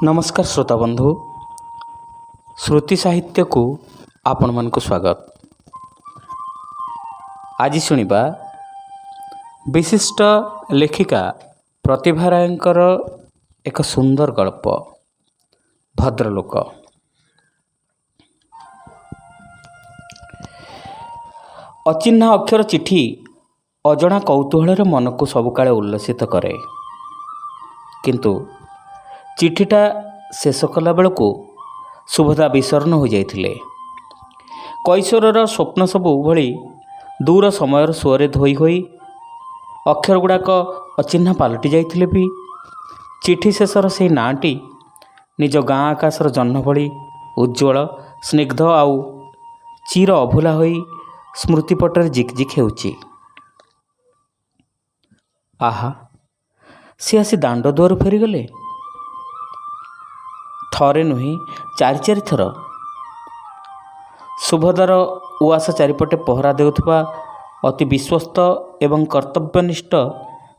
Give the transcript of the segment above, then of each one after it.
नमस्कार श्रोता बंधु, श्रुति साहित्य को आपण मन को स्वागत। आज शुणिबा विशिष्ट लेखिका प्रतिभा रायंकर एक सुंदर गल्प भद्रलोक। अचिन्हा अक्षर चिठी अजणा कौतूहल मन को सबुकाले उल्लसित करे, किंतु चिठीटा शेष कला बेलू सुभद्रा विसर्ण हो जाइथिले। कैशोरर स्वप्न सबू भली दूर समयर सुअरे धोई होई अक्षर गुड़ाक अचिन्हा पलटि जाइथिले भी चिठी शेषर से नाटी निज गाँ आकाशर जह्न भली उज्ज्वल स्निग्ध आउ चिर अभुला होई स्मृतिपटर जिकजिक हेउची। आहा, सी आसी दांड दुआर फेरीगले। थरे नुहे चारि चारि थर सुभद्रार उआस चारिपटे पहरा देउथबा अति विश्वस्त एवं कर्तव्यनिष्ठ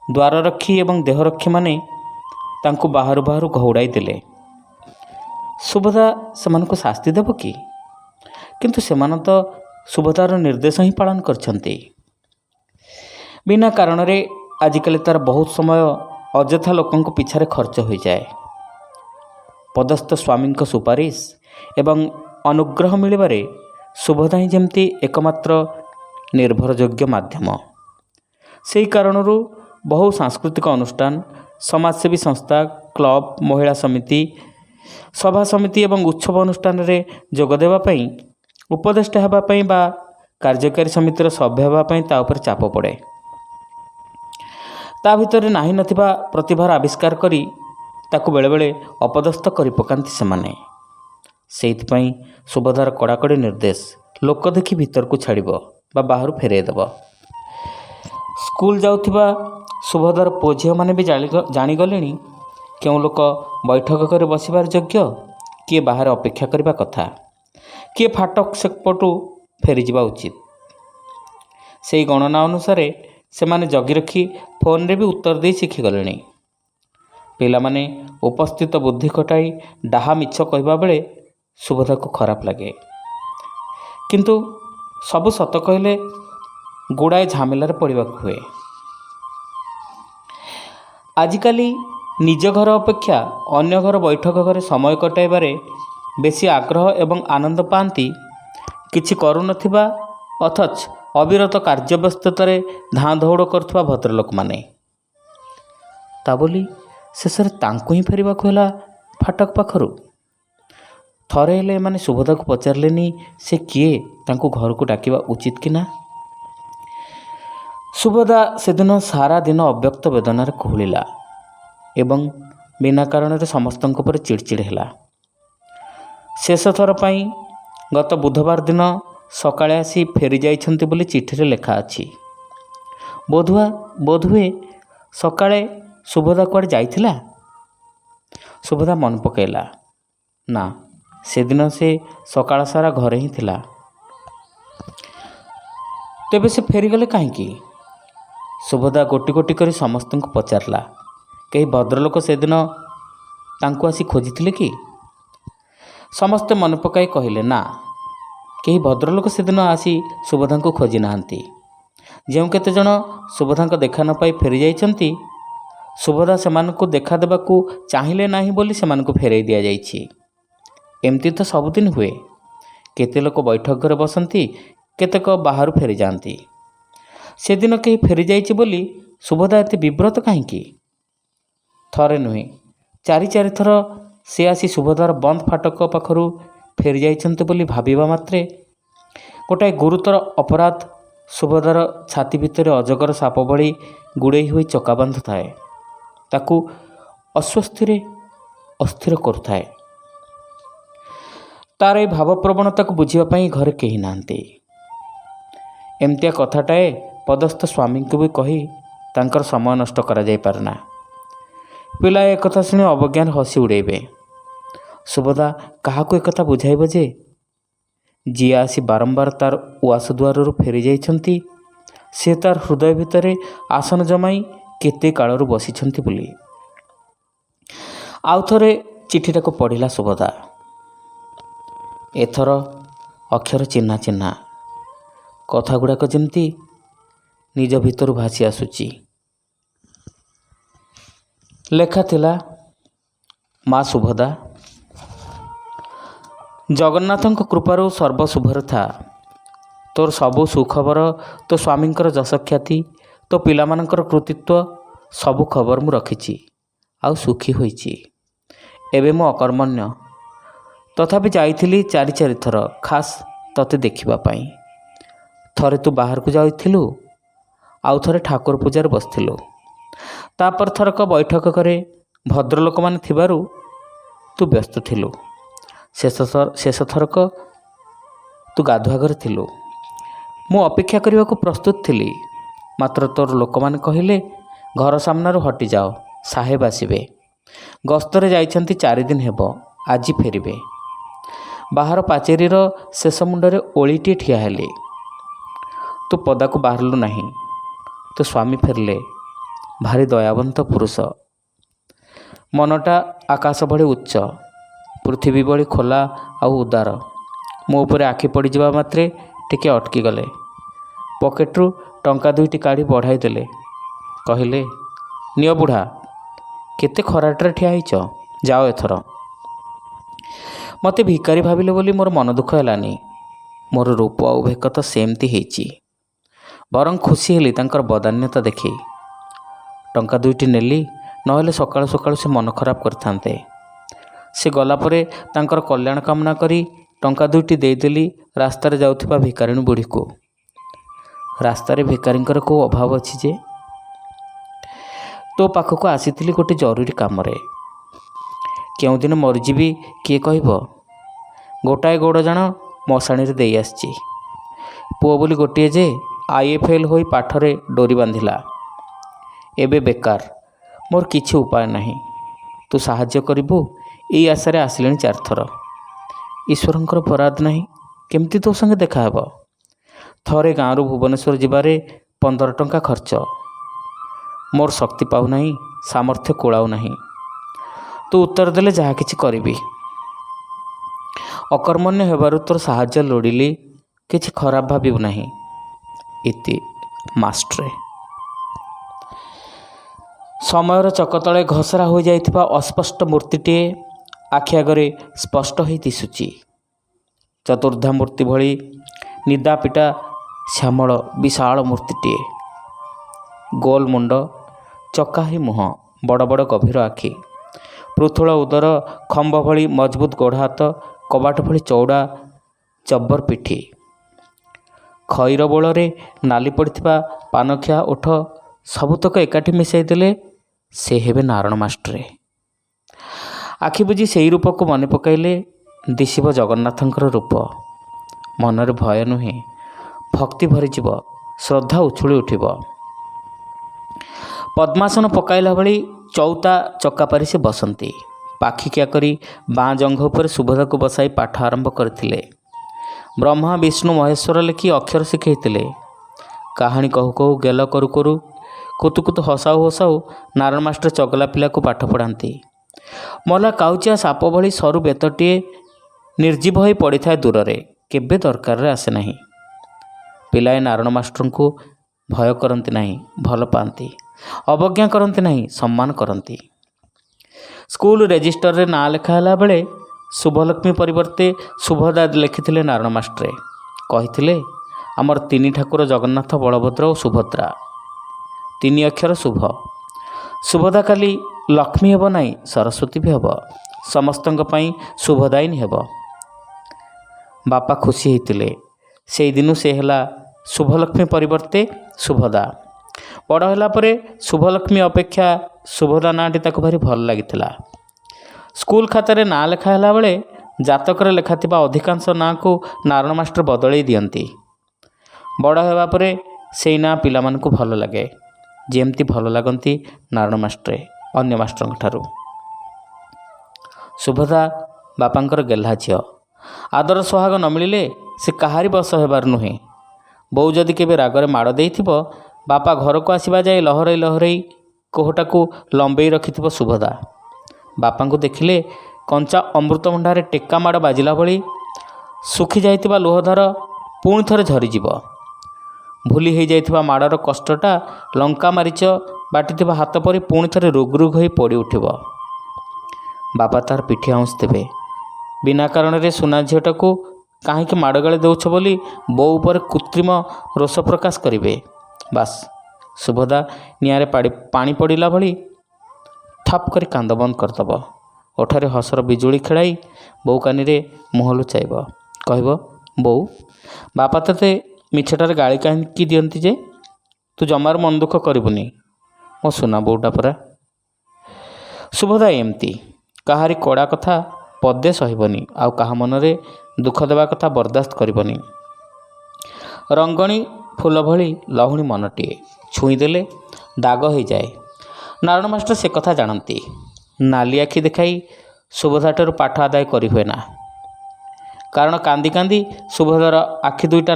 द्वाररक्षी एवं देहरक्षी माने तांको बाहरु बाहरु घौड़ाई देले। सुभद्रा सेमानकु शास्ति देव कि? किंतु सेमान तो सुभद्रार निर्देश ही पालन करछन्ति। बिना कारण रे आजिकल तार बहुत समय अଯଥା लोकंक पिछारे खर्च हो जाए। पदस्थ स्वामी सुपारिश एवं अनुग्रह मिलबारे सुभद्रा ही जमती एकमात्र निर्भरयोग्य माध्यम। से कारणरू बहु सांस्कृतिक अनुष्ठान, समाजसेवी संस्था, क्लब, महिला समिति, सभा समिति एवं उत्सव अनुष्ठान रे जोग देवा पई, उपदेष्टा हेबा पई बा कार्यकारी समितिर सभ्य हेबा पई ता उपर चाप पड़े। ता भितर नाही नथिबा प्रतिभार आविष्कार करी ताकू बेले बेले अपदस्थ करि पकांती सेमाने। सेइथपई सुभद्रार कड़ाकड़ी निर्देश लोक देखि भीतर को छाड़िबो बा बाहर फेरे देबो। स्कूल जाउथिबा सुभद्रार पुଅ झिଅ माने भी जानी गलेनी केउ लोक बैठक करे बसिबार योग्य, किए बाहर अपेक्षा करबा कथा, किए फाटक सेपटू फेरी जिबा उचित। सेई गणना अनुसार सेमाने जगी रखी फोन रे भी उत्तर दे शिखी गलेनी। पिला माने उपस्थित बुद्धि खटाई डाहा मिछ कहबा बेले सुभद्रा को खराब लगे, किंतु सबु सत कहले गुड़ाए झमेलार पड़वा हुए। आजिकाली निज घर अपेक्षा अन्य घर बैठक घरे समय कटाइबारे बेसी आग्रह एवं आनंद पाती किछि करू नथिबा अथच अविरत कार्य व्यस्ततारे धाँ दौड़ करुवा भद्रलोक माने। ता बोली शेषर तांको ही फेरिबाकु होला फाटक पाखरु। थरे हेले माने सुभद्रा को पचारलेनी से किए तांको घर को डाकिबा उचित कि ना। सुभद्रा सेदिन सारा दिन अव्यक्त वेदनार कुहुलिला एवं बिना कारण समस्तक पर चिड़चिड़ हैला। शेष थर पई गत बुधवार दिन सकाळे आसी फेरी जाइछन्ति बोली चिठी रे लेखा अछि। बोधुए सकाळे सुभद्रा कुआडे जाइथिला। सुभद्रा मन पकेला, ना सेदिन से सकाळ सारा घरे ही थिला। तेबे से फेरीगले कहीं? सुभद्रा गोटी गोटी करी समस्त को पचारला, कहीं भद्रलोक सेदिन तांको आसी खोजिथिले कि? समस्ते मन पकाई कहले, ना, कहीं भद्रलोक सेदिन आसी सुभद्रा को खोजी नाहांती। जेउ केते जण सुभद्रा देखा न पाई फेरी जाइछन्ति, सुभद्रा सेमानकु देखा देबाकू चाहिले नाही बोली सेमानकु फेराई दिया जाइछि। एमती तो सबुदिन हुए। केते लोक बैठक घरे बसंती, केतेक बाहर फेरी जाती। से दिन कहीं फेरी जाइछि बोली सुभद्रा एते विव्रत कहीं? थरे नुहे चारि चारि थर से आसी सुभद्रार बंद फाटक पाखरु फेरी जाइछन्ते बोली भाबिबा मात्रे गोटाए गुरुतर अपराध सुभद्रार छाती भितर अजगर साप भली गुड़ेई हुई चका बांधु थाए, ताकू अस्वस्थिरे अस्थिर करुथाए। तार ए भाव प्रवणता को बुझापी घरे कही नांती। एमतिया कथाटाए पदस्थ स्वामी को भी कही तांकर समय नष्ट करा जाई पारना। पिला एक कथा शुणी अवज्ञान हसी उड़ेबे। सुभद्रा काहाकू एक कथा बुझाइब जे जी आसी बारंबार तार उआस दुआर फेरी जाइछन्ति से तार हृदय भितरे आसन जमाई केते कालरू बसिछन्ति बोली। आउ थरे ଚିଠିଟାକୁ ପଢ଼ିଲା ସୁଭଦ୍ରା। ଏଥର ଅକ୍ଷର ଚିହ୍ନା ଚିହ୍ନା, କଥାଗୁଡ଼ାକ ଯେମିତି ନିଜ ଭିତରୁ ଭାସି ଆସୁଛି। ଲେଖା ଥିଲା, ମା ସୁଭଦ୍ରା, ଜଗନ୍ନାଥଙ୍କ କୃପାରୁ ସର୍ବ ଶୁଭରେ ଥା। ତୋର ସବୁ ସୁଖବର, ତୋ ସ୍ୱାମୀଙ୍କର ଯଶଖ୍ୟାତି, ତୋ ପିଲାମାନଙ୍କର କୃତିତ୍ୱ, ସବୁ ଖବର ମୁଁ ରଖିଛି ଆଉ ସୁଖୀ ହୋଇଛି। ଏବେ ମୁଁ ଅକର୍ମଣ୍ୟ, ତଥାପି ଯାଇଥିଲି 4 ଥର ଖାସ୍ ତୋତେ ଦେଖିବା ପାଇଁ। ଥରେ ତୁ ବାହାରକୁ ଯାଇଥିଲୁ, ଆଉ ଥରେ ଠାକୁର ପୂଜାରେ ବସିଥିଲୁ। ତାପରେ ଥରକ ବୈଠକ ଘରେ ଭଦ୍ରଲୋକମାନେ ଥିବାରୁ ତୁ ବ୍ୟସ୍ତ ଥିଲୁ। ଶେଷ ଥରକ ତୁ ଗାଧୁଆ ଘରେ ଥିଲୁ। ମୁଁ ଅପେକ୍ଷା କରିବାକୁ ପ୍ରସ୍ତୁତ ଥିଲି, ମାତ୍ର ତୋର ଲୋକମାନେ କହିଲେ ଘର ସାମ୍ନାରୁ ହଟିଯାଅ, ସାହେବ ଆସିବେ। ଗସ୍ତରେ ଯାଇଛନ୍ତି 4 ଦିନ ହେବ, ଆଜି ଫେରିବେ। ବାହାର ପାଚେରୀର ଶେଷ ମୁଣ୍ଡରେ ଓଳିଟିଏ ଠିଆ ହେଲି। ତୁ ପଦାକୁ ବାହାରିଲୁ ନାହିଁ। ତୋ ସ୍ୱାମୀ ଫେରିଲେ, ଭାରି ଦୟାବନ୍ତ ପୁରୁଷ। ମନଟା ଆକାଶ ଭଳି ଉଚ୍ଚ, ପୃଥିବୀ ଭଳି ଖୋଲା ଆଉ ଉଦାର। ମୋ ଉପରେ ଆଖି ପଡ଼ିଯିବା ମାତ୍ରେ ଟିକେ ଅଟକିଗଲେ। ପକେଟରୁ ଟଙ୍କା 2ଟି କାଢ଼ି ବଢ଼ାଇ ଦେଲେ। କହିଲେ, ନିଅ ବୁଢ଼ା, କେତେ ଖରାଟାରେ ଠିଆ ହେଇଛ, ଯାଅ ଏଥର। ମୋତେ ଭିକାରୀ ଭାବିଲେ ବୋଲି ମୋର ମନ ଦୁଃଖ ହେଲାନି। ମୋର ରୂପ ଆଉ ଭେକ ତ ସେମିତି ହେଇଛି। ବରଂ ଖୁସି ହେଲି ତାଙ୍କର ବଦାନ୍ୟତା ଦେଖି। ଟଙ୍କା 2ଟି ନେଲି, ନହେଲେ ସକାଳୁ ସକାଳୁ ସେ ମନ ଖରାପ କରିଥାନ୍ତେ। ସେ ଗଲାପରେ ତାଙ୍କର କଲ୍ୟାଣ କାମନା କରି ଟଙ୍କା 2ଟି ଦେଇଦେଲି ରାସ୍ତାରେ ଯାଉଥିବା ଭିକାରିଣୀ ବୁଢ଼ୀକୁ। ରାସ୍ତାରେ ଭିକାରୀଙ୍କର କେଉଁ ଅଭାବ ଅଛି ଯେ? ତୋ ପାଖକୁ ଆସିଥିଲି ଗୋଟିଏ ଜରୁରୀ କାମରେ। କେଉଁଦିନ ମରିଯିବି କିଏ କହିବ? ଗୋଟାଏ ଗୋଡ଼ ଜାଣ ମଶାଣିରେ ଦେଇ ଆସିଛି। ପୁଅ ବୋଲି ଗୋଟିଏ ଯେ IFL ହୋଇ ପାଠରେ ଡୋରି ବାନ୍ଧିଲା। ଏବେ ବେକାର, ମୋର କିଛି ଉପାୟ ନାହିଁ। ତୁ ସାହାଯ୍ୟ କରିବୁ ଏଇ ଆଶାରେ ଆସିଲେଣି 4 ଥର। ଈଶ୍ୱରଙ୍କର ବରାଦ ନାହିଁ, କେମିତି ତୋ ସଙ୍ଗେ ଦେଖାହେବ? ଥରେ ଗାଁରୁ ଭୁବନେଶ୍ୱର ଯିବାରେ 15 ଟଙ୍କା ଖର୍ଚ୍ଚ। ମୋର ଶକ୍ତି ପାଉନାହିଁ, ସାମର୍ଥ୍ୟ କୁଳାଉ ନାହିଁ। ତୁ ଉତ୍ତର ଦେଲେ ଯାହା କିଛି କରିବି। ଅକର୍ମଣ୍ୟ ହେବାରୁ ତୋର ସାହାଯ୍ୟ ଲୋଡ଼ିଲି, କିଛି ଖରାପ ଭାବିବୁ ନାହିଁ। ଇତି ମାଷ୍ଟ୍ରେ। ସମୟର ଚକ ତଳେ ଘସରା ହୋଇଯାଇଥିବା ଅସ୍ପଷ୍ଟ ମୂର୍ତ୍ତିଟିଏ ଆଖି ଆଗରେ ସ୍ପଷ୍ଟ ହୋଇ ଦିଶୁଛି। ଚତୁର୍ଦ୍ଧା ମୂର୍ତ୍ତି ଭଳି ନିଦାପିଟା ଶ୍ୟାମଳ ବିଶାଳ ମୂର୍ତ୍ତିଟିଏ। ଗୋଲ ମୁଣ୍ଡ, ଚକାହି ମୁହଁ, ବଡ଼ ବଡ଼ ଗଭୀର ଆଖି, ପୃଥୁଳ ଉଦର, ଖମ୍ବ ଭଳି ମଜବୁତ ଗୋଡ଼ ହାତ, କବାଟ ଭଳି ଚଉଡ଼ା ଜବର ପିଠି। ଖଇର ବୋଳରେ ନାଲି ପଡ଼ିଥିବା ପାନଖିଆ ଓଠ, ସବୁତକ ଏକାଠି ମିଶାଇ ଦେଲେ ସେ ହେବେ ନାରଣ ମାଷ୍ଟ୍ରେ। ଆଖି ବୁଜି ସେଇ ରୂପକୁ ମନେ ପକାଇଲେ ଦିଶିବ ଜଗନ୍ନାଥଙ୍କର ରୂପ। ମନରେ ଭୟ ନୁହେଁ, ଭକ୍ତି ଭରିଯିବ, ଶ୍ରଦ୍ଧା ଉଛୁଳି ଉଠିବ। ପଦ୍ମାସନ ପକାଇଲା ଭଳି ଚଉତା ଚକା ପାରି ସେ ବସନ୍ତି। ପାଖିକିଆ କରି ବାଁ ଜଙ୍ଘ ଉପରେ ସୁଭଦ୍ରାକୁ ବସାଇ ପାଠ ଆରମ୍ଭ କରିଥିଲେ। ବ୍ରହ୍ମା ବିଷ୍ଣୁ ମହେଶ୍ୱର ଲେଖି ଅକ୍ଷର ଶିଖାଇଥିଲେ। କାହାଣୀ କହୁ କହୁ ଗେଲ କରୁ କରୁ କୁତୁ କୁତୁ ହସାଉ ହସାଉ ନାରଣ ମାଷ୍ଟ୍ରେ ଚଗଲା ପିଲାକୁ ପାଠ ପଢ଼ାନ୍ତି। ମଲା କାଉଚିଆ ସାପ ଭଳି ସରୁ ବେତଟିଏ ନିର୍ଜୀବ ହୋଇ ପଡ଼ିଥାଏ ଦୂରରେ, କେବେ ଦରକାରରେ ଆସେ ନାହିଁ। ପିଲାଏ ନାରଣ ମାଷ୍ଟ୍ରଙ୍କୁ ଭୟ କରନ୍ତି ନାହିଁ, ଭଲ ପାଆନ୍ତି। ଅବଜ୍ଞା କରନ୍ତି ନାହିଁ, ସମ୍ମାନ କରନ୍ତି। ସ୍କୁଲ ରେଜିଷ୍ଟରରେ ନାଁ ଲେଖା ହେଲା ବେଳେ ଶୁଭଲକ୍ଷ୍ମୀ ପରିବର୍ତ୍ତେ ସୁଭଦ୍ରା ଲେଖିଥିଲେ ନାରଣ ମାଷ୍ଟ୍ରେ। କହିଥିଲେ, ଆମର 3 ଠାକୁର ଜଗନ୍ନାଥ, ବଳଭଦ୍ର ଓ ସୁଭଦ୍ରା। 3 ଅକ୍ଷର ଶୁଭ। ସୁଭଦ୍ରା ଖାଲି ଲକ୍ଷ୍ମୀ ହେବ ନାହିଁ, ସରସ୍ୱତୀ ବି ହେବ। ସମସ୍ତଙ୍କ ପାଇଁ ଶୁଭଦାୟିନୀ ହେବ। ବାପା ଖୁସି ହେଇଥିଲେ। ସେଇଦିନୁ ସେ ହେଲା ଶୁଭଲକ୍ଷ୍ମୀ ପରିବର୍ତ୍ତେ ସୁଭଦ୍ରା। ବଡ଼ ହେଲା ପରେ ଶୁଭଲକ୍ଷ୍ମୀ ଅପେକ୍ଷା ସୁଭଦ୍ରା ନାଁଟି ତାକୁ ଭାରି ଭଲ ଲାଗିଥିଲା। ସ୍କୁଲ ଖାତାରେ ନାଁ ଲେଖା ହେଲା ବେଳେ ଜାତକରେ ଲେଖାଥିବା ଅଧିକାଂଶ ନାଁକୁ ନାରଣ ମାଷ୍ଟ୍ର ବଦଳେଇ ଦିଅନ୍ତି। ବଡ଼ ହେବା ପରେ ସେଇ ନାଁ ପିଲାମାନଙ୍କୁ ଭଲ ଲାଗେ, ଯେମିତି ଭଲ ଲାଗନ୍ତି ନାରଣ ମାଷ୍ଟ୍ରେ ଅନ୍ୟ ମାଷ୍ଟ୍ରଙ୍କ ଠାରୁ। ସୁଭଦ୍ରା ବାପାଙ୍କର ଗେହ୍ଲା ଝିଅ। ଆଦର ସୋହାଗ ନ ମିଳିଲେ ସେ କାହାରି ବଶ ହେବାର ନୁହେଁ। ବୋଉ ଯଦି କେବେ ରାଗରେ ମାଡ଼ ଦେଇଥିବ, ବାପା ଘରକୁ ଆସିବା ଯାଏ ଲହରେଇ ଲହରେଇ କୋହଟାକୁ ଲମ୍ବେଇ ରଖିଥିବ ସୁଭଦ୍ରା। ବାପାଙ୍କୁ ଦେଖିଲେ କଞ୍ଚା ଅମୃତଭଣ୍ଡାରେ ଟେକା ମାଡ଼ ବାଜିଲା ଭଳି ଶୁଖି ଯାଇଥିବା ଲୁହଧାର ପୁଣି ଥରେ ଝରିଯିବ। ଭୁଲି ହୋଇଯାଇଥିବା ମାଡ଼ର କଷ୍ଟଟା ଲଙ୍କା ମାରିଚ ବାଟିଥିବା ହାତ ପରି ପୁଣି ଥରେ ରୁଗରୁଗ ହୋଇ ପଡ଼ି ଉଠିବ। ବାପା ତାର ପିଠି ଆଉଁସିଦେବେ। ବିନା କାରଣରେ ସୁନା ଝିଅଟାକୁ କାହିଁକି ମାଡ଼ ଗାଳି ଦେଉଛ ବୋଲି ବୋଉ ଉପରେ କୃତ୍ରିମ ରୋଷ ପ୍ରକାଶ କରିବେ। ବାସ୍, ସୁଭଦ୍ରା ନିଆଁରେ ପାଣି ପଡ଼ିଲା ଭଳି ଥପ୍ କରି କାନ୍ଦ ବନ୍ଦ କରିଦେବ। ଓଠରେ ହସର ବିଜୁଳି ଖେଳାଇ ବୋଉ କାନିରେ ମୁହଁ ଲୁଚାଇବ। କହିବ, ବୋଉ, ବାପା ତତେ ମିଛଟାରେ ଗାଳି କାହିଁକି ଦିଅନ୍ତି ଯେ? ତୁ ଜମାରୁ ମନ ଦୁଃଖ କରିବୁନି, ମୋ ସୁନା ବୋଉଟା ପରା। ସୁଭଦ୍ରା ଏମିତି କାହାରି କଡ଼ା କଥା ପଦେ ସହିବନି, ଆଉ କାହା ମନରେ ଦୁଃଖ ଦେବା କଥା ବରଦାସ୍ତ କରିବନି। ରଙ୍ଗଣୀ ଫୁଲ ଭଳି ଲହୁଣୀ ମନଟିଏ ଛୁଇଁଦେଲେ ଦାଗ ହୋଇଯାଏ। ନାରାୟଣ ମାଷ୍ଟର ସେ କଥା ଜାଣନ୍ତି। ନାଲି ଆଖି ଦେଖାଇ ସୁଭଦ୍ରାଠାରୁ ପାଠ ଆଦାୟ କରିହୁଏ ନା। କାରଣ କାନ୍ଦି କାନ୍ଦି ସୁଭଦ୍ରାର ଆଖି ଦୁଇଟା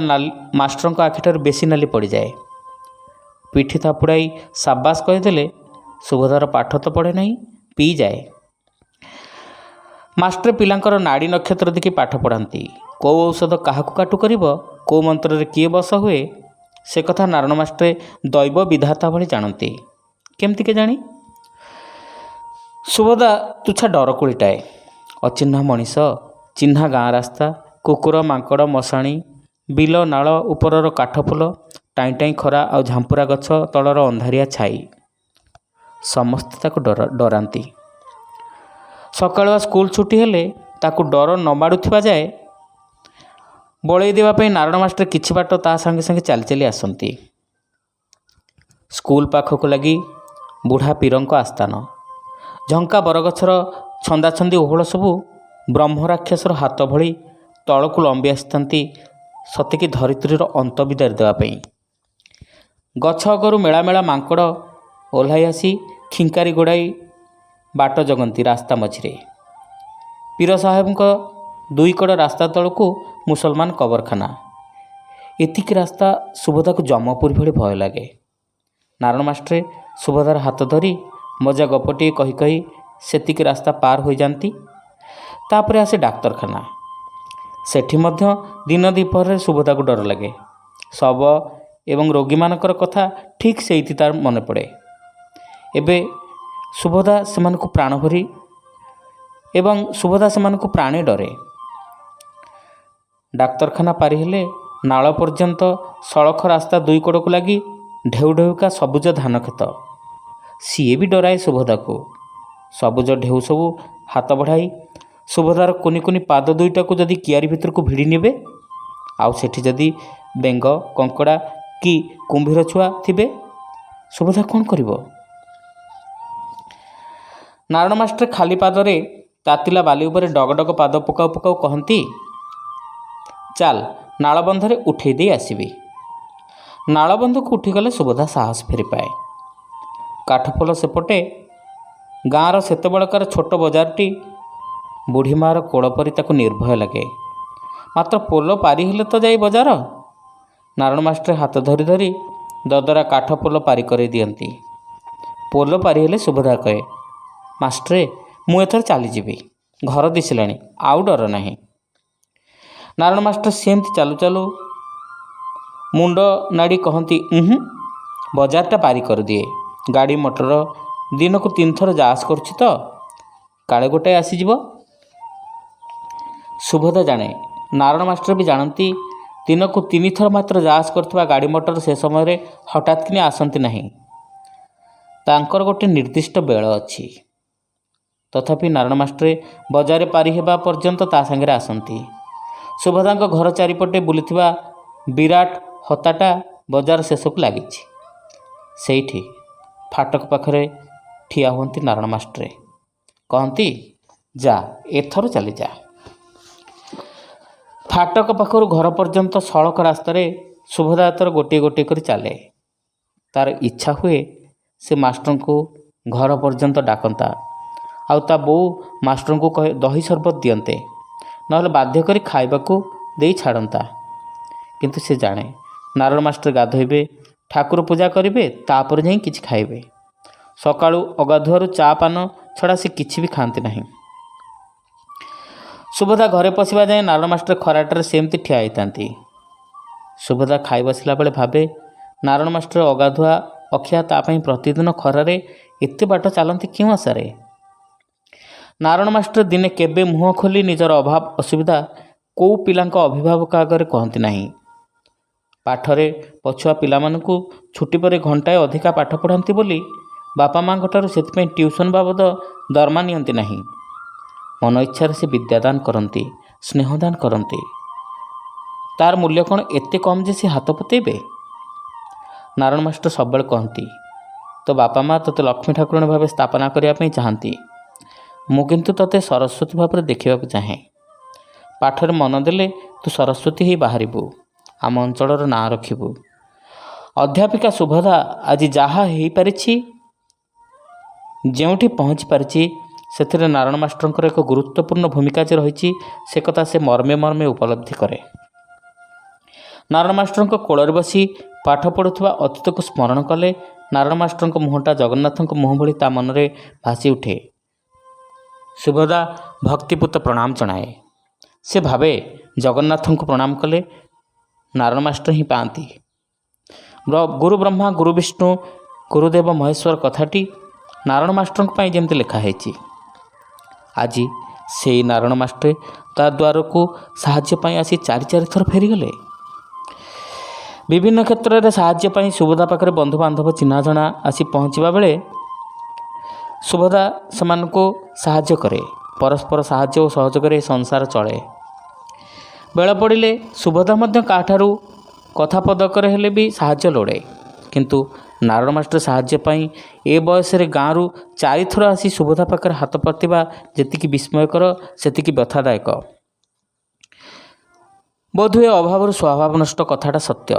ମାଷ୍ଟରଙ୍କ ଆଖିଠାରୁ ବେଶୀ ନାଲି ପଡ଼ିଯାଏ। ପିଠି ଥାପୁଡ଼ାଇ ସାବାସ କହିଦେଲେ ସୁଭଦ୍ରାର ପାଠ ତ ପଢ଼େ ନାହିଁ, ପିଇଯାଏ। ମାଷ୍ଟର ପିଲାଙ୍କର ନାଡ଼ି ନକ୍ଷତ୍ର ଦେଖି ପାଠ ପଢ଼ାନ୍ତି। କେଉଁ ଔଷଧ କାହାକୁ କାଟୁ କରିବ, କେଉଁ ମନ୍ତ୍ରରେ କିଏ ବଶ ହୁଏ, ସେ କଥା ନାରାୟଣ ମାଷ୍ଟରେ ଦୈବ ବିଧାତା ଭଳି ଜାଣନ୍ତି। କେମିତି କେଜାଣି? ସୁଭଦ୍ରା ତୁଚ୍ଛା ଡରକୁଳିଟାଏ। ଅଚିହ୍ନା ମଣିଷ, ଚିହ୍ନା ଗାଁ ରାସ୍ତା, କୁକୁର ମାଙ୍କଡ଼ ମଶାଣି, ବିଲ ନାଳ ଉପରର କାଠଫୁଲ, ଟାଇଁ ଟାଇଁ ଖରା ଆଉ ଝାମ୍ପୁରା ଗଛ ତଳର ଅନ୍ଧାରିଆ ଛାଇ, ସମସ୍ତେ ତାକୁ ଡରାନ୍ତି। ସକାଳୁଆ ସ୍କୁଲ ଛୁଟି ହେଲେ ତାକୁ ଡର ନ ମାଡ଼ୁଥିବା ଯାଏ ବଳେଇ ଦେବା ପାଇଁ ନାରାୟଣ ମାଷ୍ଟର କିଛି ବାଟ ତା ସାଙ୍ଗେ ସାଙ୍ଗେ ଚାଲି ଚାଲି ଆସନ୍ତି। ସ୍କୁଲ ପାଖକୁ ଲାଗି ବୁଢ଼ା ପୀରଙ୍କ ଆସ୍ଥାନ। ଝଙ୍କା ବରଗଛର ଛନ୍ଦାଛନ୍ଦି ଓହଳ ସବୁ ବ୍ରହ୍ମରାକ୍ଷସର ହାତ ଭଳି ତଳକୁ ଲମ୍ବି ଆସିଥାନ୍ତି, ସତେକି ଧରିତ୍ରୀର ଅନ୍ତ ବିଦାରି ଦେବା ପାଇଁ। ଗଛ ଅଗରୁ ମେଳା ମେଳା ମାଙ୍କଡ଼ ଓହ୍ଲାଇ ଆସି ଖିଙ୍କାରି ଗୋଡ଼ାଇ ବାଟ ଜଗନ୍ତି ରାସ୍ତା ମଝିରେ। ପୀର ସାହେବଙ୍କ ଦୁଇ କଡ଼ ରାସ୍ତା ତଳକୁ ମୁସଲମାନ କବରଖାନା। ଏତିକି ରାସ୍ତା ସୁଭଦ୍ରାକୁ ଯମପୁରୀ ଭଳି ଭୟ ଲାଗେ। ନାରାୟଣ ମାଷ୍ଟରେ ସୁଭଦ୍ରାର ହାତ ଧରି ମଜା ଗପଟିଏ କହି କହି ସେତିକି ରାସ୍ତା ପାର ହୋଇଯାନ୍ତି। ତାପରେ ଆସେ ଡାକ୍ତରଖାନା। ସେଠି ମଧ୍ୟ ଦିନ ଦ୍ୱିପହରରେ ସୁଭଦ୍ରାକୁ ଡର ଲାଗେ। ଶବ ଏବଂ ରୋଗୀମାନଙ୍କର କଥା ଠିକ୍ ସେଇଠି ତାର ମନେ ପଡ଼େ। ଏବେ ସୁଭଦ୍ରା ସେମାନଙ୍କୁ ପ୍ରାଣେ ଡରେ। ଡାକ୍ତରଖାନା ପାରି ହେଲେ ନାଳ ପର୍ଯ୍ୟନ୍ତ ସଳଖ ରାସ୍ତା ଦୁଇ କଡ଼କୁ ଲାଗି ଢେଉ ଢେଉକା ସବୁଜ ଧାନ କ୍ଷେତ। ସିଏ ବି ଡରାଏ ସୁଭଦ୍ରାକୁ। ସବୁଜ ଢେଉ ସବୁ ହାତ ବଢ଼ାଇ ସୁଭଦ୍ରାର କୁନି କୁନି ପାଦ ଦୁଇଟାକୁ ଯଦି କିଆରି ଭିତରକୁ ଭିଡ଼ି ନେବେ, ଆଉ ସେଠି ଯଦି ବେଙ୍ଗ, କଙ୍କଡ଼ା କି କୁମ୍ଭୀର ଛୁଆ ଥିବେ, ସୁଭଦ୍ରା କ'ଣ କରିବ? ନାରାୟଣ ମାଷ୍ଟର ଖାଲି ପାଦରେ ତାତିଲା ବାଲି ଉପରେ ଡଗଡଗ ପାଦ ପକାଉ ପକାଉ କହନ୍ତି, ଚାଲ ନାଳବନ୍ଧରେ ଉଠେଇ ଦେଇ ଆସିବି। ନାଳବନ୍ଧକୁ ଉଠିଗଲେ ସୁଭଦ୍ରା ସାହସ ଫେରିପାଏ। କାଠପୋଲ ସେପଟେ ଗାଁର ସେତେବେଳକାର ଛୋଟ ବଜାରଟି ବୁଢ଼ୀ ମା'ର କୋଳ ପରି ତାକୁ ନିର୍ଭୟ ଲାଗେ। ମାତ୍ର ପୋଲ ପାରି ହେଲେ ତ ଯାଇ ବଜାର। ନାରାୟଣ ମାଷ୍ଟର ହାତ ଧରି ଧରି ଦଦରା କାଠ ପୋଲ ପାରି କରାଇ ଦିଅନ୍ତି। ପୋଲ ପାରି ହେଲେ ସୁଭଦ୍ରା କହେ, ମାଷ୍ଟ୍ରେ, ମୁଁ ଏଥର ଚାଲିଯିବି, ଘର ଦିଶିଲାଣି, ଆଉ ଡର ନାହିଁ। ନାରାୟଣ ମାଷ୍ଟର ସେମିତି ଚାଲୁ ଚାଲୁ ମୁଣ୍ଡ ନାଡ଼ି କହନ୍ତି, ବଜାରଟା ପାରି କରିଦିଏ। ଗାଡ଼ି ମଟର ଦିନକୁ 3 ଥର ଯା ଆସ କରୁଛି ତ, କାଳେ ଗୋଟାଏ ଆସିଯିବ। ସୁଭଦ୍ରା ଜାଣେ, ନାରାୟଣ ମାଷ୍ଟର ବି ଜାଣନ୍ତି, ଦିନକୁ 3 ଥର ମାତ୍ର ଯା ଆସ କରୁଥିବା ଗାଡ଼ି ମଟର ସେ ସମୟରେ ହଠାତ୍ କିନି ଆସନ୍ତି ନାହିଁ। ତାଙ୍କର ଗୋଟେ ନିର୍ଦ୍ଦିଷ୍ଟ ବେଳ ଅଛି। ତଥାପି ନାରାୟଣ ମାଷ୍ଟରେ ବଜାର ପାରି ହେବା ପର୍ଯ୍ୟନ୍ତ ତା ସାଙ୍ଗରେ ଆସନ୍ତି। ସୁଭଦ୍ରାଙ୍କ ଘର ଚାରିପଟେ ବୁଲିଥିବା ବିରାଟ ହତାଟା ବଜାର ଶେଷକୁ ଲାଗିଛି। ସେଇଠି ଫାଟକ ପାଖରେ ଠିଆ ହୁଅନ୍ତି ନାରାୟଣ ମାଷ୍ଟରେ। କହନ୍ତି, ଯା, ଏଥର ଚାଲିଯା। ଫାଟକ ପାଖରୁ ଘର ପର୍ଯ୍ୟନ୍ତ ସଳଖ ରାସ୍ତାରେ ସୁଭଦ୍ରା ଏଥର ଗୋଟିଏ ଗୋଟିଏ କରି ଚାଲେ। ତାର ଇଚ୍ଛା ହୁଏ ସେ ମାଷ୍ଟରଙ୍କୁ ଘର ପର୍ଯ୍ୟନ୍ତ ଡାକନ୍ତା, ଆଉ ତା ବୋଉ ମାଷ୍ଟରଙ୍କୁ କହେ ଦହି ସରବତ ଦିଅନ୍ତେ, ନହେଲେ ବାଧ୍ୟ କରି ଖାଇବାକୁ ଦେଇ ଛାଡ଼ନ୍ତା। କିନ୍ତୁ ସେ ଜାଣେ ନାରାୟଣ ମାଷ୍ଟର ଗାଧୋଇବେ, ଠାକୁର ପୂଜା କରିବେ, ତାପରେ ଯାଇ କିଛି ଖାଇବେ। ସକାଳୁ ଅଗାଧୁଆରୁ ଚା ପାନ ଛଡ଼ା ସେ କିଛି ବି ଖାଆନ୍ତି ନାହିଁ। ସୁଭଦ୍ରା ଘରେ ପଶିବା ଯାଏଁ ନାରଣ ମାଷ୍ଟର ଖରାଟାରେ ସେମିତି ଠିଆ ହେଇଥାନ୍ତି। ସୁଭଦ୍ରା ଖାଇ ବସିଲା ବେଳେ ଭାବେ ନାରଣ ମାଷ୍ଟର ଅଗାଧୁଆ ଅଖିଆ ତା ପାଇଁ ପ୍ରତିଦିନ ଖରାରେ ଏତେ ବାଟ ଚାଲନ୍ତି କେଉଁ ଆଶାରେ। ନାରଣ ମାଷ୍ଟର ଦିନେ କେବେ ମୁହଁ ଖୋଲି ନିଜର ଅଭାବ ଅସୁବିଧା କେଉଁ ପିଲାଙ୍କ ଅଭିଭାବକ ଆଗରେ କହନ୍ତି ନାହିଁ। ପାଠରେ ପଛୁଆ ପିଲାମାନଙ୍କୁ ଛୁଟି ପରେ ଘଣ୍ଟାଏ ଅଧିକା ପାଠ ପଢ଼ାନ୍ତି ବୋଲି ବାପା ମାଆଙ୍କଠାରୁ ସେଥିପାଇଁ ଟ୍ୟୁସନ୍ ବାବଦ ଦରମା ନିଅନ୍ତି ନାହିଁ। ମନ ଇଚ୍ଛାରେ ସେ ବିଦ୍ୟାଦାନ କରନ୍ତି, ସ୍ନେହଦାନ କରନ୍ତି। ତାର ମୂଲ୍ୟ କ'ଣ ଏତେ କମ୍ ଯେ ସେ ହାତ ପତେଇବେ? ନାରଣ ମାଷ୍ଟର ସବୁବେଳେ କହନ୍ତି, ତୋ ବାପା ମା' ତୋତେ ଲକ୍ଷ୍ମୀ ଠାକୁରାଣୀ ଭାବେ ସ୍ଥାପନା କରିବା ପାଇଁ ଚାହାନ୍ତି। ମୁଁ କିନ୍ତୁ ତୋତେ ସରସ୍ୱତୀ ଭାବରେ ଦେଖିବାକୁ ଚାହେଁ। ପାଠରେ ମନ ଦେଲେ ତୁ ସରସ୍ୱତୀ ହେଇ ବାହାରିବୁ, ଆମ ଅଞ୍ଚଳର ନାଁ ରଖିବୁ। ଅଧ୍ୟାପିକା ସୁଭଦ୍ରା ଆଜି ଯାହା ହେଇପାରିଛି, ଯେଉଁଠି ପହଞ୍ଚି ପାରିଛି, ସେଥିରେ ନାରଣ ମାଷ୍ଟରଙ୍କର ଏକ ଗୁରୁତ୍ୱପୂର୍ଣ୍ଣ ଭୂମିକା ଯେ ରହିଛି ସେ କଥା ସେ ମର୍ମେ ମର୍ମେ ଉପଲବ୍ଧି କରେ। ନାରଣ ମାଷ୍ଟରଙ୍କ କୋଳରେ ବସି ପାଠ ପଢ଼ୁଥିବା ଅତୀତକୁ ସ୍ମରଣ କଲେ ନାରଣ ମାଷ୍ଟରଙ୍କ ମୁହଁଟା ଜଗନ୍ନାଥଙ୍କ ମୁହଁ ଭଳି ତା ମନରେ ଭାସି ଉଠେ। ସୁଭଦ୍ରା ଭକ୍ତିପୂତ ପ୍ରଣାମ ଜଣାଏ। ସେ ଭାବେ ଜଗନ୍ନାଥଙ୍କୁ ପ୍ରଣାମ କଲେ ନାରଣ ମାଷ୍ଟର ହିଁ ପାଆନ୍ତି। ଗୁରୁ ବ୍ରହ୍ମା ଗୁରୁ ବିଷ୍ଣୁ ଗୁରୁଦେବ ମହେଶ୍ୱର କଥାଟି ନାରଣ ମାଷ୍ଟରଙ୍କ ପାଇଁ ଯେମିତି ଲେଖା ହେଇଛି। ଆଜି ସେଇ ନାରଣ ମାଷ୍ଟରେ ତା ଦ୍ୱାରକୁ ସାହାଯ୍ୟ ପାଇଁ ଆସି ଚାରି ଥର ଫେରିଗଲେ। ବିଭିନ୍ନ କ୍ଷେତ୍ରରେ ସାହାଯ୍ୟ ପାଇଁ ସୁଭଦ୍ରା ପାଖରେ ବନ୍ଧୁବାନ୍ଧବ ଚିହ୍ନା ଜଣା ଆସି ପହଞ୍ଚିବା ବେଳେ ସୁଭଦ୍ରା ସେମାନଙ୍କୁ ସାହାଯ୍ୟ କରେ। ପରସ୍ପର ସାହାଯ୍ୟ ଓ ସହଯୋଗରେ ସଂସାର ଚଳେ। ବେଳ ପଡ଼ିଲେ ସୁଭଦ୍ରା ମଧ୍ୟ କାହାଠାରୁ କଥା ପଦକରେ ହେଲେ ବି ସାହାଯ୍ୟ ଲୋଡ଼େ। କିନ୍ତୁ ନାରଣ ମାଷ୍ଟର ସାହାଯ୍ୟ ପାଇଁ ଏ ବୟସରେ ଗାଁରୁ 4 ଥର ଆସି ସୁଭଦ୍ରା ପାଖରେ ହାତ ପାତିବା ଯେତିକି ବିସ୍ମୟକର ସେତିକି ବ୍ୟଥାଦାୟକ। ବୋଧହୁଏ ଅଭାବରୁ ସ୍ୱଭାବ ନଷ୍ଟ କଥାଟା ସତ୍ୟ।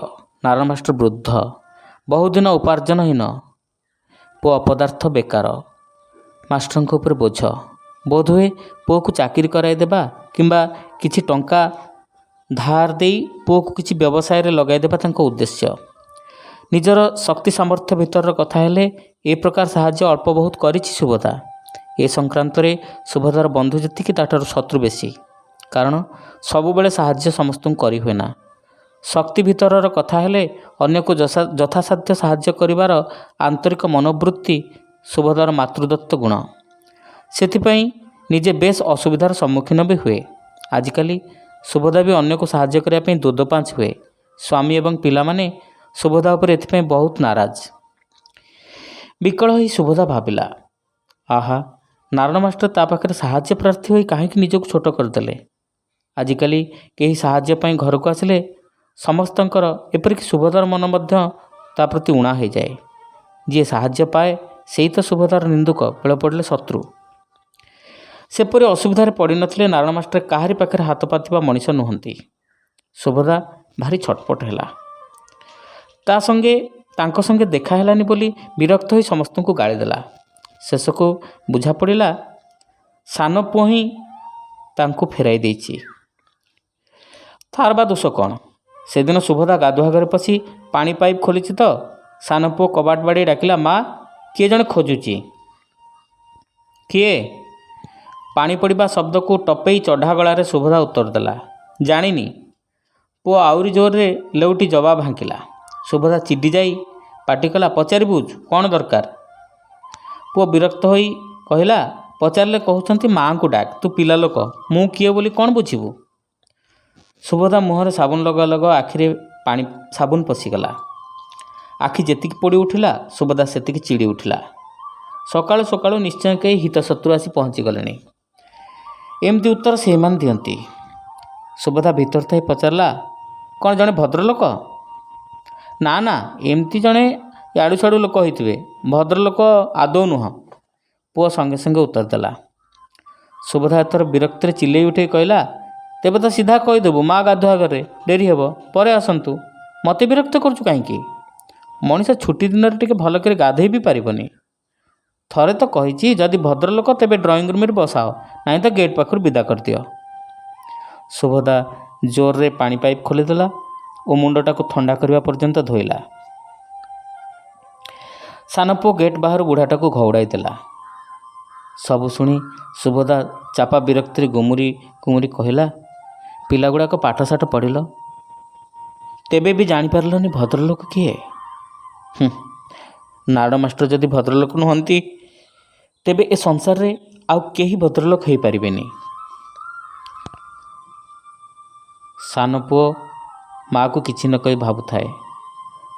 ନାରଣ ମାଷ୍ଟର ବୃଦ୍ଧ, ବହୁଦିନ ଉପାର୍ଜନହୀନ, ପୁଅ ଅପଦାର୍ଥ ବେକାର, ମାଷ୍ଟରଙ୍କ ଉପରେ ବୋଝ। ବୋଧହୁଏ ପୁଅକୁ ଚାକିରି କରାଇ ଦେବା କିମ୍ବା କିଛି ଟଙ୍କା ଧାର ଦେଇ ପୁଅକୁ କିଛି ବ୍ୟବସାୟରେ ଲଗାଇ ଦେବା ତାଙ୍କ ଉଦ୍ଦେଶ୍ୟ। ନିଜର ଶକ୍ତି ସାମର୍ଥ୍ୟ ଭିତରର କଥା ହେଲେ ଏ ପ୍ରକାର ସାହାଯ୍ୟ ଅଳ୍ପ ବହୁତ କରିଛି ସୁଭଦ୍ରା। ଏ ସଂକ୍ରାନ୍ତରେ ସୁଭଦ୍ରାର ବନ୍ଧୁ ଯେତିକି ତାଠାରୁ ଶତ୍ରୁ ବେଶୀ। କାରଣ ସବୁବେଳେ ସାହାଯ୍ୟ ସମସ୍ତଙ୍କୁ କରିହୁଏ ନା। ଶକ୍ତି ଭିତରର କଥା ହେଲେ ଅନ୍ୟକୁ ଯଥାସାଧ୍ୟ ସାହାଯ୍ୟ କରିବାର ଆନ୍ତରିକ ମନୋବୃତ୍ତି ସୁଭଦ୍ରାର ମାତୃଦତ୍ତ ଗୁଣ। ସେଥିପାଇଁ ନିଜେ ବେଶ୍ ଅସୁବିଧାର ସମ୍ମୁଖୀନ ବି ହୁଏ। ଆଜିକାଲି ସୁଭଦ୍ରା ବି ଅନ୍ୟକୁ ସାହାଯ୍ୟ କରିବା ପାଇଁ ଦୋଦପାଞ୍ଚ ହୁଏ। ସ୍ୱାମୀ ଏବଂ ପିଲାମାନେ ସୁଭଦ୍ରା ଉପରେ ଏଥିପାଇଁ ବହୁତ ନାରାଜ। ବିକଳ ହୋଇ ସୁଭଦ୍ରା ଭାବିଲା, ଆହା, ନାରଣ ମାଷ୍ଟର ତା ପାଖରେ ସାହାଯ୍ୟ ପ୍ରାର୍ଥୀ ହୋଇ କାହିଁକି ନିଜକୁ ଛୋଟ କରିଦେଲେ। ଆଜିକାଲି କେହି ସାହାଯ୍ୟ ପାଇଁ ଘରକୁ ଆସିଲେ ସମସ୍ତଙ୍କର, ଏପରିକି ସୁଭଦ୍ରାର ମନ ମଧ୍ୟ ତା ପ୍ରତି ଊଣା ହୋଇଯାଏ। ଯିଏ ସାହାଯ୍ୟ ପାଏ ସେଇ ତ ସୁଭଦ୍ରାର ନିନ୍ଦୁକ, ବେଳ ପଡ଼ିଲେ ଶତ୍ରୁ। ସେପରି ଅସୁବିଧାରେ ପଡ଼ିନଥିଲେ ନାରଣ ମାଷ୍ଟର କାହାରି ପାଖରେ ହାତ ପାତିବା ମଣିଷ ନୁହନ୍ତି। ସୁଭଦ୍ରା ଭାରି ଛଟପଟ ହେଲା। ତାଙ୍କ ସଙ୍ଗେ ଦେଖା ହେଲାନି ବୋଲି ବିରକ୍ତ ହୋଇ ସମସ୍ତଙ୍କୁ ଗାଳି ଦେଲା। ଶେଷକୁ ବୁଝା ପଡ଼ିଲା ସାନ ପୁଅ ହିଁ ତାଙ୍କୁ ଫେରାଇ ଦେଇଛି। ତାର ବା ଦୋଷ କ'ଣ? ସେଦିନ ସୁଭଦ୍ରା ଗାଧୁଆ ଘରେ ପଶି ପାଣି ପାଇପ୍ ଖୋଲିଛି ତ ସାନ ପୁଅ କବାଟ ବାଡ଼େଇ ଡାକିଲା, ମା, କିଏ ଜଣେ ଖୋଜୁଛି। କିଏ? ପାଣି ପଡ଼ିବା ଶବ୍ଦକୁ ଟପେଇ ଚଢ଼ା ଗଳାରେ ସୁଭଦ୍ରା ଉତ୍ତର ଦେଲା, ଜାଣିନି। ପୁଅ ଆହୁରି ଜୋରରେ ଲେଉଟି ଜବାବ ହାଙ୍କିଲା। ସୁଭଦ୍ରା ଚିଡ଼ି ଯାଇ ପାଟି କଲା, ପଚାରି ବୁଝ, କ'ଣ ଦରକାର? ପୁଅ ବିରକ୍ତ ହୋଇ କହିଲା, ପଚାରିଲେ କହୁଛନ୍ତି ମାଆଙ୍କୁ ଡାକ, ତୁ ପିଲା ଲୋକ, ମୁଁ କିଏ ବୋଲି କ'ଣ ବୁଝିବୁ? ସୁଭଦ୍ରା ମୁହଁରେ ସାବୁନ ଲଗାଉ ଲଗାଉ ଆଖିରେ ସାବୁନ ପଶିଗଲା। ଆଖି ଯେତିକି ପୋଡ଼ି ଉଠିଲା ସୁଭଦ୍ରା ସେତିକି ଚିଡ଼ି ଉଠିଲା। ସକାଳୁ ସକାଳୁ ନିଶ୍ଚୟ କେହି ହିତଶତ୍ରୁ ଆସି ପହଞ୍ଚିଗଲେଣି। ଏମିତି ଉତ୍ତର ସେଇମାନେ ଦିଅନ୍ତି। ସୁଭଦ୍ରା ଭିତର ଥାଇ ପଚାରିଲା, କ'ଣ ଜଣେ ଭଦ୍ରଲୋକ? ନା ନା, ଏମିତି ଜଣେ ଇଆଡ଼ୁ ସିଆଡ଼ୁ ଲୋକ ହୋଇଥିବେ, ଭଦ୍ରଲୋକ ଆଦୌ ନୁହଁ, ପୁଅ ସଙ୍ଗେ ସଙ୍ଗେ ଉତ୍ତର ଦେଲା। ସୁଭଦ୍ରା ଏଥର ବିରକ୍ତିରେ ଚିଲେଇ ଉଠେଇ କହିଲା, ତେବେ ତ ସିଧା କହିଦେବୁ ମା ଗାଧୁଆ ଘରେ, ଡେରି ହେବ, ପରେ ଆସନ୍ତୁ। ମୋତେ ବିରକ୍ତ କରୁଛୁ କାହିଁକି? ମଣିଷ ଛୁଟି ଦିନରେ ଟିକେ ଭଲ କରି ଗାଧୋଇ ବି ପାରିବନି। ଥରେ ତ କହିଛି, ଯଦି ଭଦ୍ରଲୋକ ତେବେ ଡ୍ରଇଂ ରୁମ୍ରେ ବସାଅ, ନାହିଁ ତ ଗେଟ୍ ପାଖରୁ ବିଦା କରିଦିଅ। ସୁଭଦ୍ରା ଜୋରରେ ପାଣି ପାଇପ୍ ଖୋଲିଦେଲା ଓ ମୁଣ୍ଡଟାକୁ ଥଣ୍ଡା କରିବା ପର୍ଯ୍ୟନ୍ତ ଧୋଇଲା। ସାନ ପୁଅ ଗେଟ୍ ବାହାରୁ ବୁଢ଼ାଟାକୁ ଘଉଡ଼ାଇ ଦେଲା। ସବୁ ଶୁଣି ସୁଭଦ୍ରା ଚାପା ବିରକ୍ତିରେ ଗୁମୁରି ଗୁମୁରି କହିଲା, ପିଲାଗୁଡ଼ାକ ପାଠଶାଠ ପଢ଼ିଲ, ତେବେ ବି ଜାଣିପାରିଲନି ଭଦ୍ରଲୋକ କିଏ? ନାରଦ ମାଷ୍ଟର ଯଦି ଭଦ୍ରଲୋକ ନୁହନ୍ତି ତେବେ ଏ ସଂସାରରେ ଆଉ କେହି ଭଦ୍ରଲୋକ ହୋଇପାରିବେନି। ସାନ ପୁଅ ମାଆକୁ କିଛି ନ କହି ଭାବୁଥାଏ,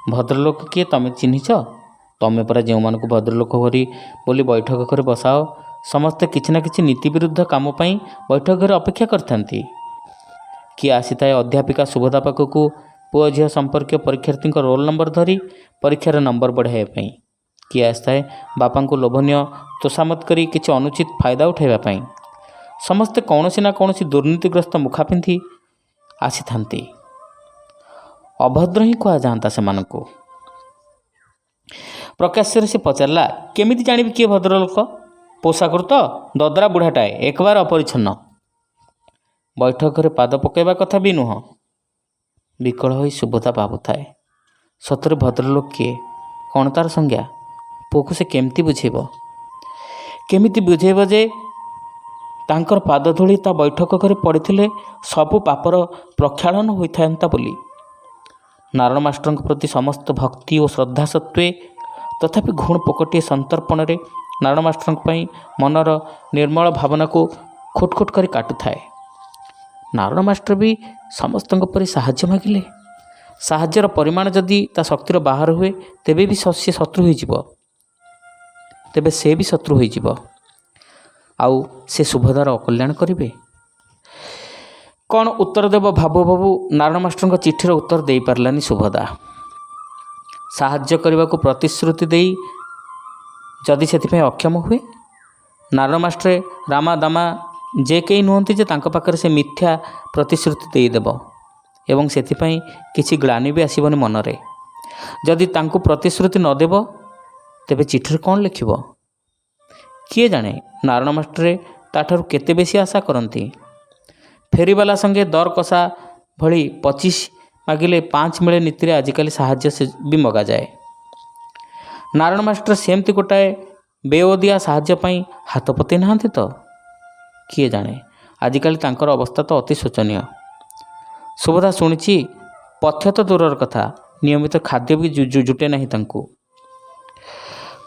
ଭଦ୍ରଲୋକ କିଏ ତମେ ଚିହ୍ନିଛ? ତମେ ପରା ଯେଉଁମାନଙ୍କୁ ଭଦ୍ରଲୋକ ବୋଲି ବୈଠକ ଘରେ ବସାଅ, ସମସ୍ତେ କିଛି ନା କିଛି ନୀତି ବିରୁଦ୍ଧ କାମ ପାଇଁ ବୈଠକ ଘରେ ଅପେକ୍ଷା କରିଥାନ୍ତି। କିଏ ଆସିଥାଏ ଅଧ୍ୟାପିକା ସୁଭଦ୍ରା ପାଖକୁ ପୁଅ ଝିଅ ସମ୍ପର୍କୀୟ ପରୀକ୍ଷାର୍ଥୀଙ୍କ ରୋଲ୍ ନମ୍ବର ଧରି ପରୀକ୍ଷାର ନମ୍ବର ବଢ଼ାଇବା ପାଇଁ। କିଏ ଆସିଥାଏ ବାପାଙ୍କୁ ଲୋଭନୀୟ ତୋଷାମତ କରି କିଛି ଅନୁଚିତ ଫାଇଦା ଉଠାଇବା ପାଇଁ। ସମସ୍ତେ କୌଣସି ନା କୌଣସି ଦୁର୍ନୀତିଗ୍ରସ୍ତ ମୁଖା ପିନ୍ଧି ଆସିଥାନ୍ତି। ଅଭଦ୍ର ହିଁ କୁହାଯାଆନ୍ତା ସେମାନଙ୍କୁ। ପ୍ରକାଶ୍ୟରେ ସେ ପଚାରିଲା, କେମିତି ଜାଣିବି କିଏ ଭଦ୍ରଲୋକ? ପୋଷାକରୁ ତ ଦଦରା ବୁଢ଼ାଟାଏ, ଏକବାର ଅପରିଚ୍ଛନ୍ନ। ବୈଠକରେ ପାଦ ପକାଇବା କଥା ବି ନୁହଁ। ବିକଳ ହୋଇ ସୁଭଦ୍ରା ଭାବୁଥାଏ, ସତରେ ଭଦ୍ରଲୋକ କିଏ? କ'ଣ ତାର ସଂଜ୍ଞା? ପୁଅକୁ ସେ କେମିତି ବୁଝେଇବ? କେମିତି ବୁଝେଇବ ଯେ ତାଙ୍କର ପାଦ ଧୂଳି ତା ବୈଠକ ଘରେ ପଡ଼ିଥିଲେ ସବୁ ପାପର ପ୍ରକ୍ଷାଳନ ହୋଇଥାନ୍ତା ବୋଲି। ନାରଦ ମାଷ୍ଟରଙ୍କ ପ୍ରତି ସମସ୍ତ ଭକ୍ତି ଓ ଶ୍ରଦ୍ଧା ସତ୍ତ୍ୱେ ତଥାପି ଘୁଣ ପୋକଟିଏ ସନ୍ତର୍ପଣରେ ନାରଦ ମାଷ୍ଟରଙ୍କ ପାଇଁ ମନର ନିର୍ମଳ ଭାବନାକୁ ଖୁଟ୍ ଖୁଟ୍ କରି କାଟୁଥାଏ। ନାରଦ ମାଷ୍ଟର ବି ସମସ୍ତଙ୍କ ପରି ସାହାଯ୍ୟ ମାଗିଲେ। ସାହାଯ୍ୟର ପରିମାଣ ଯଦି ତା ଶକ୍ତିର ବାହାର ହୁଏ ତେବେ ସେ ଶତ୍ରୁ ହୋଇଯିବ। ଆଉ ସେ ସୁଭଦ୍ରାର ଅକଲ୍ୟାଣ କରିବେ। କ'ଣ ଉତ୍ତର ଦେବ ଭାବୁ ଭାବୁ ନାରଦ ମାଷ୍ଟରଙ୍କ ଚିଠିର ଉତ୍ତର ଦେଇପାରିଲାନି ସୁଭଦ୍ରା। ସାହାଯ୍ୟ କରିବାକୁ ପ୍ରତିଶ୍ରୁତି ଦେଇ ଯଦି ସେଥିପାଇଁ ଅକ୍ଷମ ହୁଏ, ନାରଦ ମାଷ୍ଟରେ ରାମା ଦାମା ଯେ କେହି ନୁହନ୍ତି ଯେ ତାଙ୍କ ପାଖରେ ସେ ମିଥ୍ୟା ପ୍ରତିଶ୍ରୁତି ଦେଇଦେବ ଏବଂ ସେଥିପାଇଁ କିଛି ଗ୍ଳାନି ବି ଆସିବନି ମନରେ। ଯଦି ତାଙ୍କୁ ପ୍ରତିଶ୍ରୁତି ନ ଦେବ ତେବେ ଚିଠିରେ କ'ଣ ଲେଖିବ? କିଏ ଜାଣେ ନାରଦ ମାଷ୍ଟରେ ତାଠାରୁ କେତେ ବେଶୀ ଆଶା କରନ୍ତି। ଫେରିବାଲା ସଙ୍ଗେ ଦର କଷା ଭଳି 25 ମାଗିଲେ 5 ମିଳେ ନୀତିରେ ଆଜିକାଲି ସାହାଯ୍ୟ ବି ମଗାଯାଏ। ନାରଦ ମାଷ୍ଟର ସେମିତି ଗୋଟାଏ ବେଓଦିଆ ସାହାଯ୍ୟ ପାଇଁ ହାତ ପତେଇ ନାହାନ୍ତି ତ? କିଏ ଜାଣେ, ଆଜିକାଲି ତାଙ୍କର ଅବସ୍ଥା ତ ଅତି ଶୋଚନୀୟ। ସୁଭଦ୍ରା ଶୁଣିଛି, ପଥ୍ୟ ତ ଦୂରର କଥା, ନିୟମିତ ଖାଦ୍ୟ ବି ଜୁଟେ ନାହିଁ ତାଙ୍କୁ।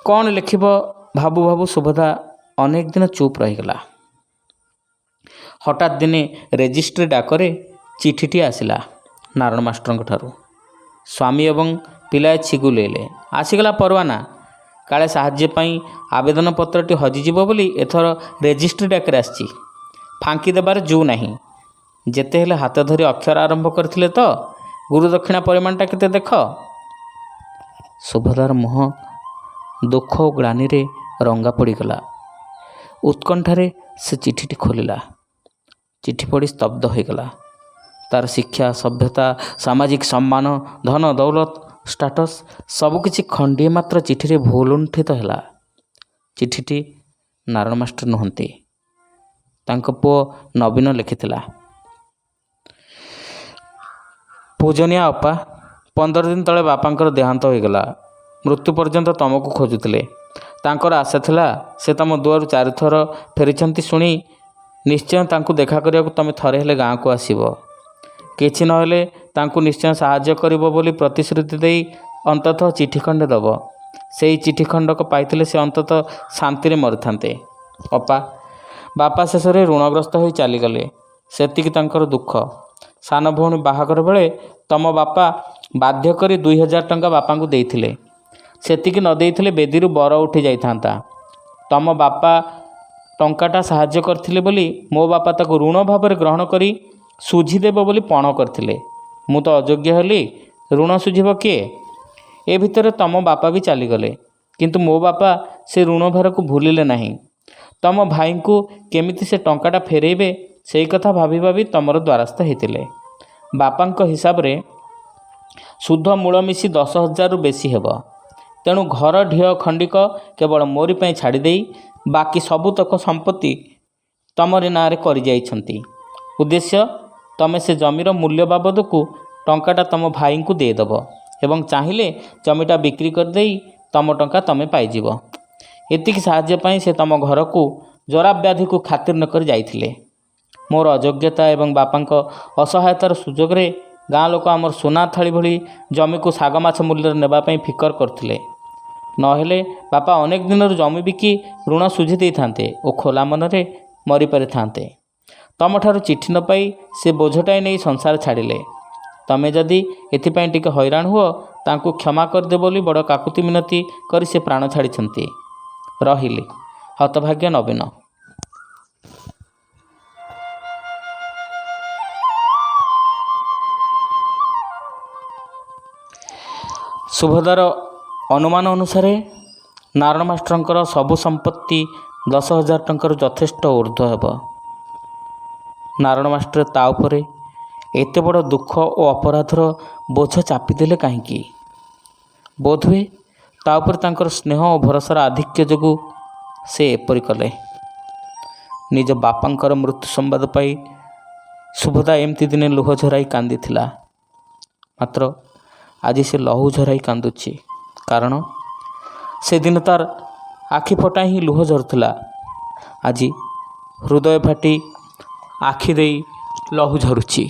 କ'ଣ ଲେଖିବ ଭାବୁ ଭାବୁ ସୁଭଦ୍ରା ଅନେକ ଦିନ ଚୁପ୍ ରହିଗଲା। ହଠାତ୍ ଦିନେ ରେଜିଷ୍ଟ୍ରି ଡାକରେ ଚିଠିଟିଏ ଆସିଲା ନାରଦ ମାଷ୍ଟରଙ୍କ ଠାରୁ। ସ୍ୱାମୀ ଏବଂ ପିଲାଏ ଛିଗୁଲେଇଲେ। ଆସିଗଲା ପରୱାନା। କାଳେ ସାହାଯ୍ୟ ପାଇଁ ଆବେଦନପତ୍ରଟି ହଜିଯିବ ବୋଲି ଏଥର ରେଜିଷ୍ଟ୍ରି ଡାକରେ ଆସିଛି। ଫାଙ୍କି ଦେବାର ଜୁ ନାହିଁ। ଯେତେ ହେଲେ ହାତ ଧରି ଅକ୍ଷର ଆରମ୍ଭ କରିଥିଲେ ତ, ଗୁରୁ ଦକ୍ଷିଣା ପରିମାଣଟା କେତେ ଦେଖ। ସୁଭଦ୍ରାର ମୁହଁ ଦୁଃଖ ଓ ଗ୍ଳାନିରେ ରଙ୍ଗା ପଡ଼ିଗଲା। ଉତ୍କଣ୍ଠାରେ ସେ ଚିଠିଟି ଖୋଲିଲା। ଚିଠି ପଢ଼ି ସ୍ତବ୍ଧ ହୋଇଗଲା। ତାର ଶିକ୍ଷା, ସଭ୍ୟତା, ସାମାଜିକ ସମ୍ମାନ, ଧନ ଦୌଲତ, ଷ୍ଟାଟସ୍ ସବୁକିଛି ଖଣ୍ଡିଏ ମାତ୍ର ଚିଠିରେ ଭୂଲୁଣ୍ଠିତ ହେଲା। ଚିଠିଟି ନାରଦ ମାଷ୍ଟର ନୁହନ୍ତି, ତାଙ୍କ ପୁଅ ନବୀନ ଲେଖିଥିଲା। ପୂଜନୀୟ ଅପା, 15 ଦିନ ତଳେ ବାପାଙ୍କର ଦେହାନ୍ତ ହୋଇଗଲା। ମୃତ୍ୟୁ ପର୍ଯ୍ୟନ୍ତ ତମକୁ ଖୋଜୁଥିଲେ। ତାଙ୍କର ଆଶା ଥିଲା ସେ ତମ ଦୁଆରୁ 4 ଥର ଫେରିଛନ୍ତି ଶୁଣି ନିଶ୍ଚୟ ତାଙ୍କୁ ଦେଖା କରିବାକୁ ତମେ ଥରେ ହେଲେ ଗାଁକୁ ଆସିବ। କିଛି ନହେଲେ ତାଙ୍କୁ ନିଶ୍ଚୟ ସାହାଯ୍ୟ କରିବ ବୋଲି ପ୍ରତିଶ୍ରୁତି ଦେଇ ଅନ୍ତତଃ ଚିଠି ଖଣ୍ଡେ ଦେବ। ସେଇ ଚିଠି ଖଣ୍ଡକ ପାଇଥିଲେ ସେ ଅନ୍ତତଃ ଶାନ୍ତିରେ ମରିଥାନ୍ତେ। ଅପା, ବାପା ଶେଷରେ ଋଣଗ୍ରସ୍ତ ହୋଇ ଚାଲିଗଲେ, ସେତିକି ତାଙ୍କର ଦୁଃଖ। ସାନ ଭଉଣୀ ବାହାଘର ବେଳେ ତମ ବାପା ବାଧ୍ୟ କରି 2000 ଟଙ୍କା ବାପାଙ୍କୁ ଦେଇଥିଲେ। ସେତିକି ନ ଦେଇଥିଲେ ବେଦିରୁ ବର ଉଠି ଯାଇଥାନ୍ତା। ତମ ବାପା ଟଙ୍କାଟା ସାହାଯ୍ୟ କରିଥିଲେ ବୋଲି ମୋ ବାପା ତାକୁ ଋଣ ଭାବରେ ଗ୍ରହଣ କରି ସୁଝିଦେବ ବୋଲି ପଣ କରିଥିଲେ। ମୁଁ ତ ଅଯୋଗ୍ୟ ହେଲି, ଋଣ ସୁଝିବ କିଏ? ଏ ଭିତରେ ତମ ବାପା ବି ଚାଲିଗଲେ, କିନ୍ତୁ ମୋ ବାପା ସେ ଋଣ ଭାରକୁ ଭୁଲିଲେ ନାହିଁ। ତମ ଭାଇଙ୍କୁ କେମିତି ସେ ଟଙ୍କାଟା ଫେରାଇବେ ସେଇ କଥା ଭାବି ଭାବି ତମର ଦ୍ୱାରସ୍ଥ ହୋଇଥିଲେ। ବାପାଙ୍କ ହିସାବରେ ସୁଧ ମୂଳ ମିଶି 10,000ରୁ ବେଶୀ ହେବ। ତେଣୁ ଘର ଢିଅ ଖଣ୍ଡିକ କେବଳ ମୋରି ପାଇଁ ଛାଡ଼ିଦେଇ ବାକି ସବୁତକ ସମ୍ପତ୍ତି ତମରି ନାଁରେ କରିଯାଇଛନ୍ତି। ଉଦ୍ଦେଶ୍ୟ, ତମେ ସେ ଜମିର ମୂଲ୍ୟ ବାବଦକୁ ଟଙ୍କାଟା ତମ ଭାଇଙ୍କୁ ଦେଇଦେବ ଏବଂ ଚାହିଁଲେ ଜମିଟା ବିକ୍ରି କରିଦେଇ ତମ ଟଙ୍କା ତମେ ପାଇଯିବ। ଏତିକି ସାହାଯ୍ୟ ପାଇଁ ସେ ତମ ଘରକୁ ଜରାବ ବ୍ୟାଧିକୁ ଖାତିର ନକରି ଯାଇଥିଲେ। ମୋର ଅଯୋଗ୍ୟତା ଏବଂ ବାପାଙ୍କ ଅସହାୟତାର ସୁଯୋଗରେ ଗାଁ ଲୋକ ଆମର ସୁନା ଥାଳି ଭଳି ଜମିକୁ ଶାଗ ମାଛ ମୂଲ୍ୟରେ ନେବା ପାଇଁ ଫିକର କରୁଥିଲେ। ନହେଲେ ବାପା ଅନେକ ଦିନରୁ ଜମି ବିକି ଋଣ ଶୁଝି ଦେଇଥାନ୍ତେ ଓ ଖୋଲା ମନରେ ମରିପାରିଥାନ୍ତେ। ତମଠାରୁ ଚିଠି ନ ପାଇ ସେ ବୋଝଟାଏ ନେଇ ସଂସାର ଛାଡ଼ିଲେ। ତମେ ଯଦି ଏଥିପାଇଁ ଟିକେ ହଇରାଣ ହୁଅ ତାଙ୍କୁ କ୍ଷମା କରିଦେ ବୋଲି ବଡ଼ କାକୁତି ମିନତି କରି ସେ ପ୍ରାଣ ଛାଡ଼ିଛନ୍ତି। ରହିଲି। ହତଭାଗ୍ୟ ନବୀନ। ସୁଭଦ୍ରାର ଅନୁମାନ ଅନୁସାରେ ନାରାୟଣ ମାଷ୍ଟରଙ୍କର ସବୁ ସମ୍ପତ୍ତି 10,000 ଟଙ୍କାରୁ ଯଥେଷ୍ଟ ଉର୍ଦ୍ଧ୍ୱ ହେବ। ନାରାୟଣ ମାଷ୍ଟର ତା ଉପରେ ଏତେ ବଡ଼ ଦୁଃଖ ଓ ଅପରାଧର ବୋଝ ଚାପିଦେଲେ କାହିଁକି? ବୋଧହୁଏ ତା ଉପରେ ତାଙ୍କର ସ୍ନେହ ଓ ଭରସାର ଆଧିକ୍ୟ ଯୋଗୁଁ ସେ ଏପରି କଲେ। ନିଜ ବାପାଙ୍କର ମୃତ୍ୟୁ ସମ୍ବାଦ ପାଇ ସୁଭଦ୍ରା ଏମିତି ଦିନେ ଲୁହ ଝରାଇ କାନ୍ଦିଥିଲା। ମାତ୍ର ଆଜି ସେ ଲହୁ ଝରାଇ କାନ୍ଦୁଛି। କାରଣ ସେଦିନ ତାର ଆଖି ଫଟା ହିଁ ଲୁହ ଝରୁଥିଲା। ଆଜି ହୃଦୟ ଫାଟି ଆଖି ଦେଇ ଲହୁ ଝରୁଛି।